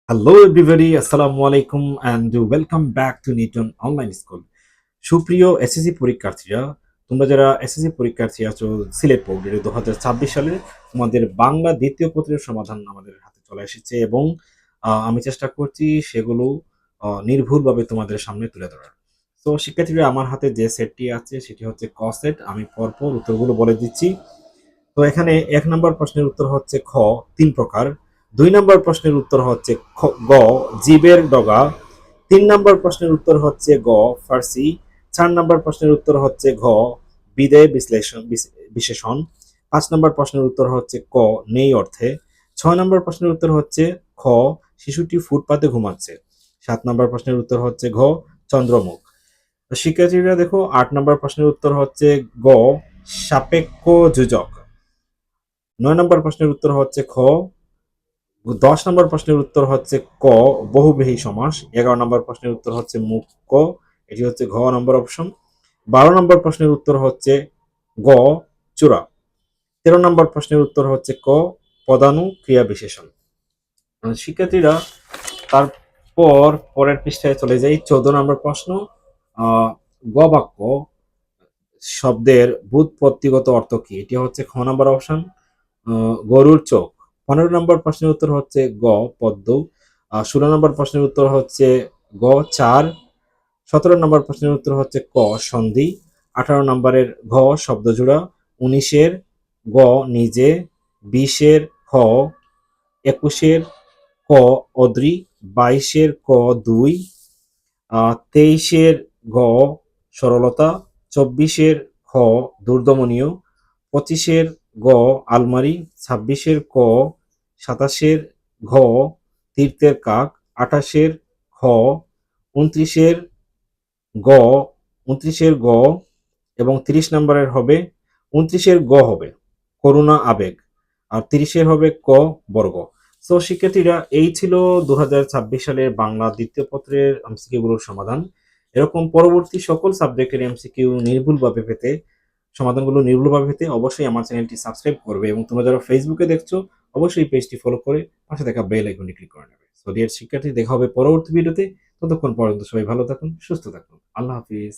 Hello everybody, আসসালামু আলাইকুম and welcome back to Newton online school. সুপ্রিয় এসএসসি পরীক্ষার্থীরা, তোমরা যারা এসএসসি পরীক্ষার্থী আছো সিলেট বোর্ডের 2026 সালে তোমাদের বাংলা দ্বিতীয় পত্রের সমাধান আমাদের হাতে চলে এসেছে এবং আমি চেষ্টা করছি সেগুলো নির্ভুলভাবে তোমাদের সামনে তুলে ধরার। তো শিক্ষার্থীরা, আমার হাতে যে সেটটি আছে সেটি হচ্ছে ক সেট। আমি পরপর উত্তরগুলো বলে দিচ্ছি। তো এখানে ১ নম্বর প্রশ্নের উত্তর হচ্ছে খ, ৩ প্রকার। ২ নম্বর প্রশ্নের উত্তর হচ্ছে গ, জীবের ডগা। ৩ নম্বর প্রশ্নের উত্তর হচ্ছে গ, ফার্সি। ৪ নম্বর প্রশ্নের উত্তর হচ্ছে ঘ, বিদেয় বিশেষণ। ৫ নম্বর প্রশ্নের উত্তর হচ্ছে ক, নেই অর্থে। ৬ নম্বর প্রশ্নের উত্তর হচ্ছে খ, শিশুটি ফুটপাতে ঘুমাচ্ছে। ৭ নম্বর প্রশ্নের উত্তর হচ্ছে ঘ, চন্দ্রমুখ। তো শিক্ষার্থীরা দেখো, ৮ নম্বর প্রশ্নের উত্তর হচ্ছে গ, সাপেক্ষ যোজক। ৯ নম্বর প্রশ্নের উত্তর হচ্ছে খ। ১০ নম্বর প্রশ্নের উত্তর হচ্ছে ক, বহুব্রীহি সমাস। ১১ নম্বর প্রশ্নের উত্তর হচ্ছে মুক্ষ, এটি হচ্ছে ঘ নম্বর অপশন। ১২ নম্বর প্রশ্নের উত্তর হচ্ছে গ, চূড়া। ১৩ নম্বর প্রশ্নের উত্তর হচ্ছে ক, পদানু ক্রিয়া বিশেষণ। শিক্ষার্থীরা, তারপর পরের পৃষ্ঠায় চলে যাই। ১৪ নম্বর প্রশ্ন, গ বাক্য শব্দের ব্যুৎপত্তিগত অর্থ কি? এটি হচ্ছে খ নম্বর অপশন, গরুর চোখ। ১৫ নম্বর প্রশ্নের উত্তর হচ্ছে গ, পদ্ম। ১৬ নম্বর প্রশ্নের উত্তর হচ্ছে গ, চার। ১৭ নম্বর প্রশ্নের উত্তর হচ্ছে ক, সন্ধি। ১৮ নম্বরের ঘ, শব্দজোড়া। ১৯-এর গ, নিজে। ২০-এর খ, ২১-এর ক, অদ্রি। ২২-এর ক, দুই। ২৩-এর গ, সরলতা। ২৪-এর খ, দুর্দমনীয়। ২৫-এর গ, আলমারি। ২৬-এর ক, ২৭-এর ঘ, তীর্থের কাক। ২৮-এর খ, ২৯-এর গ, ২৯-এর গ এবং ৩০ নম্বরের হবে ২৯-এর গ হবে করুণা আবেগ, আর ৩০-এর হবে ক, বর্গ। সো শিক্ষার্থীরা, এই ছিল ২০২৬ সালের বাংলা দ্বিতীয় পত্রের এমসিকিউ গুলোর সমাধান। এরকম পরবর্তী সকল সাবজেক্টের এমসিকিউ নির্ভুলভাবে পেতে, সমাধানগুলো নির্ভুলভাবে পেতে অবশ্যই আমার চ্যানেলটি সাবস্ক্রাইব করবে এবং তোমরা যারা ফেসবুকে দেখছো অবশ্যই পেজটি ফলো করে পাশে থাকা বেল আইকনটি ক্লিক করে নেবে। সো ডিয়ার শিক্ষার্থী, দেখা হবে পরবর্তী ভিডিওতে। ততক্ষণ পর্যন্ত সবাই ভালো থাকুন, সুস্থ থাকুন। আল্লাহ হাফিজ।